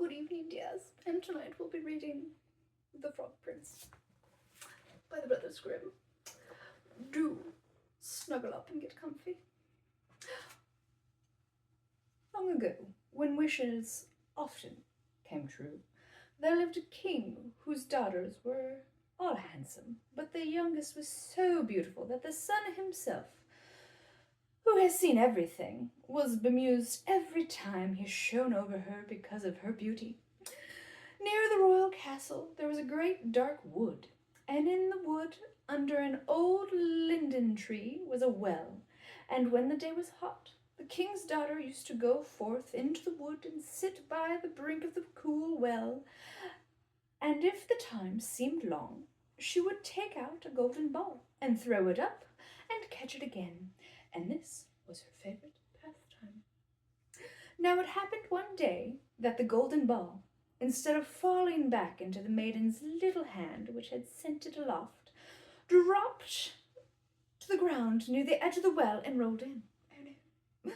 Good evening, dears, and tonight we'll be reading The Frog Prince by the Brothers Grimm. Do snuggle up and get comfy. Long ago, when wishes often came true, there lived a king whose daughters were all handsome, but the youngest was so beautiful that the sun himself, who has seen everything, was bemused every time he shone over her because of her beauty. Near the royal castle there was a great dark wood, and in the wood, under an old linden tree, was a well, and when the day was hot, the king's daughter used to go forth into the wood and sit by the brink of the cool well, and if the time seemed long, she would take out a golden ball and throw it up and catch it again, and this was her favorite pastime. Now it happened one day that the golden ball, instead of falling back into the maiden's little hand, which had sent it aloft, dropped to the ground near the edge of the well and rolled in. Oh no.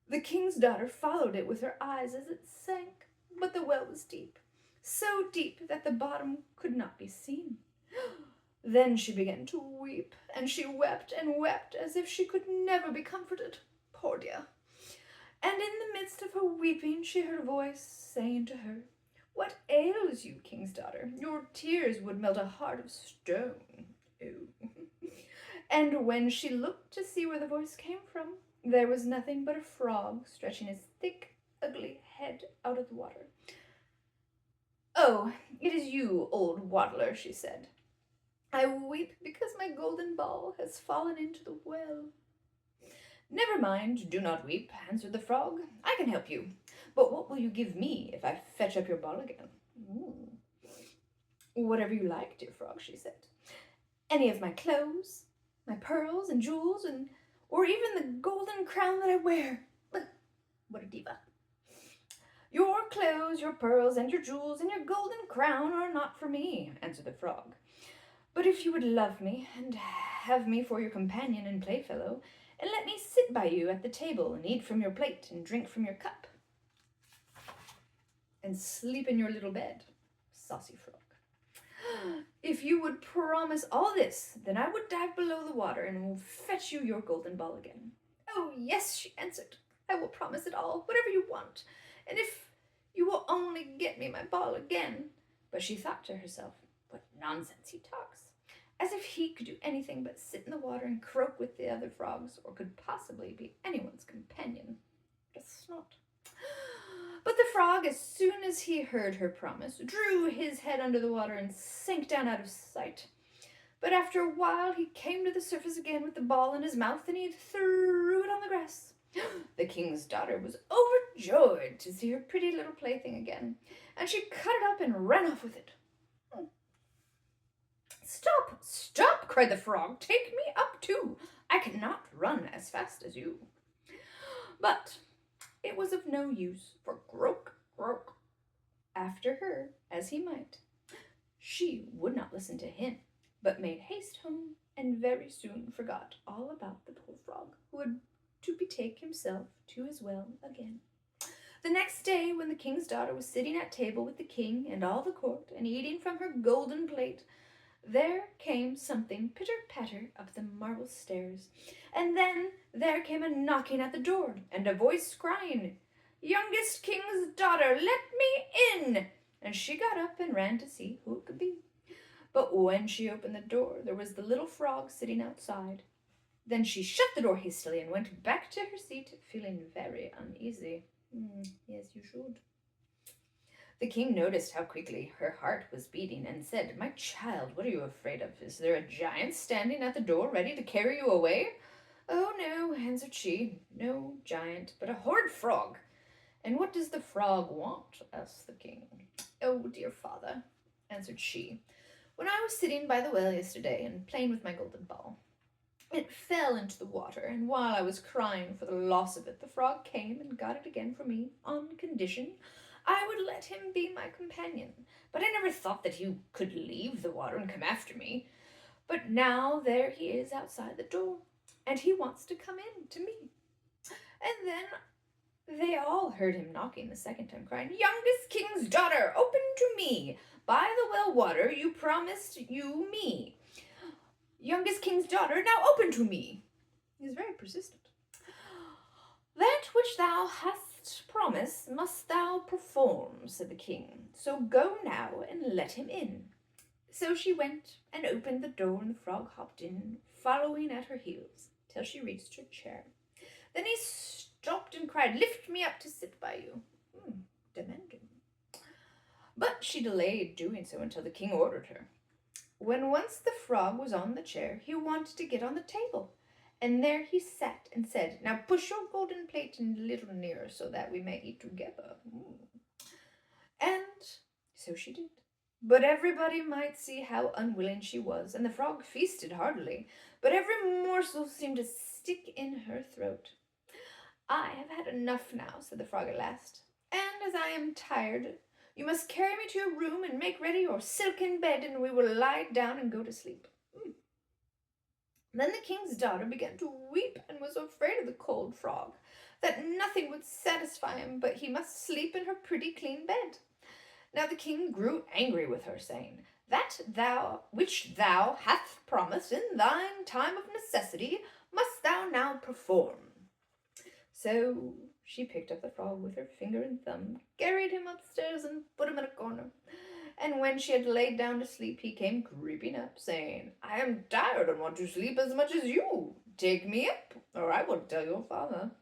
The king's daughter followed it with her eyes as it sank, but the well was deep, so deep that the bottom could not be seen. Then she began to weep, and she wept and wept as if she could never be comforted. Poor dear. And in the midst of her weeping she heard a voice saying to her, "What ails you, king's daughter? Your tears would melt a heart of stone." Oh. And when she looked to see where the voice came from, there was nothing but a frog stretching his thick, ugly head out of the water. "Oh, it is you, old waddler," she said. "I weep because my golden ball has fallen into the well." "Never mind, do not weep," answered the frog. "I can help you. But what will you give me if I fetch up your ball again?" "Ooh. Whatever you like, dear frog," she said. "Any of my clothes, my pearls and jewels, or even the golden crown that I wear." What a diva. "Your clothes, your pearls, and your jewels, and your golden crown are not for me," answered the frog. "But if you would love me, and have me for your companion and playfellow, and let me sit by you at the table, and eat from your plate, and drink from your cup, and sleep in your little bed," saucy frog. "If you would promise all this, then I would dive below the water, and will fetch you your golden ball again." "Oh, yes," she answered, "I will promise it all, whatever you want, and if you will only get me my ball again." But she thought to herself, "What nonsense he talks, as if he could do anything but sit in the water and croak with the other frogs, or could possibly be anyone's companion. What a snot." But the frog, as soon as he heard her promise, drew his head under the water and sank down out of sight. But after a while he came to the surface again with the ball in his mouth, and he threw it on the grass. The king's daughter was overjoyed to see her pretty little plaything again, and she cut it up and ran off with it. "Stop, stop," cried the frog. "Take me up too. I cannot run as fast as you." But it was of no use, for croak, croak, after her as he might, she would not listen to him, but made haste home, and very soon forgot all about the poor frog, who had to betake himself to his well again. The next day, when the king's daughter was sitting at table with the king and all the court, and eating from her golden plate, there came something pitter-patter up the marble stairs, and then there came a knocking at the door, and a voice crying, "Youngest king's daughter, let me in!" And she got up and ran to see who it could be. But when she opened the door, there was the little frog sitting outside. Then she shut the door hastily and went back to her seat, feeling very uneasy. Yes, you should. The king noticed how quickly her heart was beating, and said, "My child, what are you afraid of? Is there a giant standing at the door ready to carry you away?" "Oh, no," answered she, "no giant, but a horrid frog." "And what does the frog want?" asked the king. "Oh, dear father," answered she, "when I was sitting by the well yesterday and playing with my golden ball, it fell into the water, and while I was crying for the loss of it, the frog came and got it again for me on condition I would let him be my companion. But I never thought that he could leave the water and come after me. But now there he is outside the door, and he wants to come in to me. And then They all heard him knocking the second time, crying, "Youngest king's daughter, open to me! By the well water you promised you me. Youngest king's daughter, now open to me." He is very persistent. "That which thou hast promised must thou perform," said the king. "So go now and let him in." So she went and opened the door, and the frog hopped in, following at her heels, till she reached her chair. Then he stopped and cried, "Lift me up to sit by you." Demanding. But she delayed doing so until the king ordered her. When once the frog was on the chair, he wanted to get on the table, and there he sat and said, "Now push your golden plate a little nearer so that we may eat together." And so she did. But everybody might see how unwilling she was, and the frog feasted heartily, but every morsel seemed to stick in her throat. "I have had enough now," said the frog at last, "and as I am tired, you must carry me to your room and make ready your silken bed, and we will lie down and go to sleep." Then the king's daughter began to weep and was afraid of the cold frog, that nothing would satisfy him but he must sleep in her pretty clean bed. Now the king grew angry with her, saying, "That which thou hast promised in thine time of necessity must thou now perform." So she picked up the frog with her finger and thumb, carried him upstairs, and put him in a corner. And when she had laid down to sleep, he came creeping up, saying, "I am tired and want to sleep as much as you. Take me up, or I will tell your father."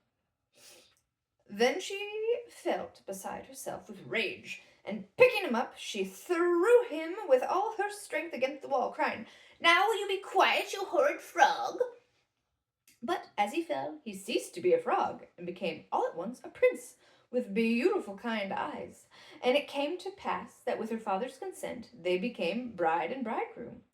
Then she felt beside herself with rage, and picking him up, she threw him with all her strength against the wall, crying, "Now will you be quiet, you horrid frog?" But as he fell, he ceased to be a frog, and became all at once a prince, with beautiful kind eyes. And it came to pass that with her father's consent they became bride and bridegroom.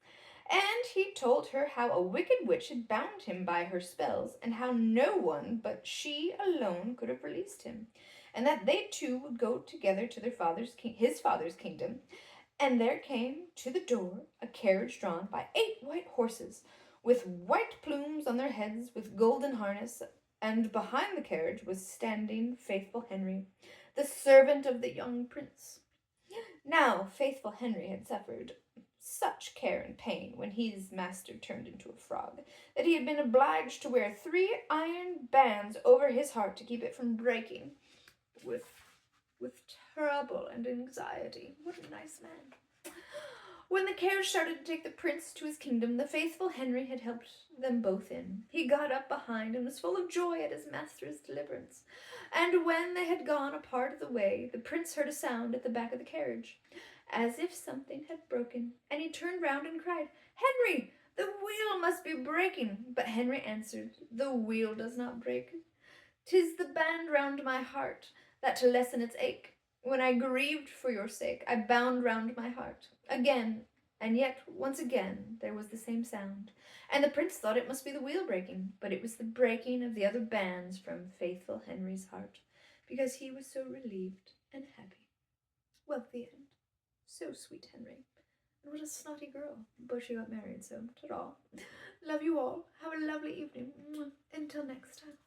And he told her how a wicked witch had bound him by her spells, and how no one but she alone could have released him, and that they two would go together to his father's kingdom. And there came to the door a carriage drawn by 8 white horses, with white plumes on their heads, with golden harness, and behind the carriage was standing faithful Henry, the servant of the young prince. Now faithful Henry had suffered such care and pain when his master turned into a frog, that he had been obliged to wear 3 iron bands over his heart to keep it from breaking, with trouble and anxiety. What a nice man. When the carriage started to take the prince to his kingdom, the faithful Henry had helped them both in. He got up behind and was full of joy at his master's deliverance. And when they had gone a part of the way, the prince heard a sound at the back of the carriage, as if something had broken, and he turned round and cried, "Henry, the wheel must be breaking." But Henry answered, "The wheel does not break. 'Tis the band round my heart, that to lessen its ache, when I grieved for your sake, I bound round my heart." Again, and yet once again, there was the same sound, and the prince thought it must be the wheel breaking, but it was the breaking of the other bands from faithful Henry's heart, because he was so relieved and happy. Well, the end. So sweet, Henry. And what a snotty girl. But she got married, so ta-da. Love you all. Have a lovely evening. Until next time.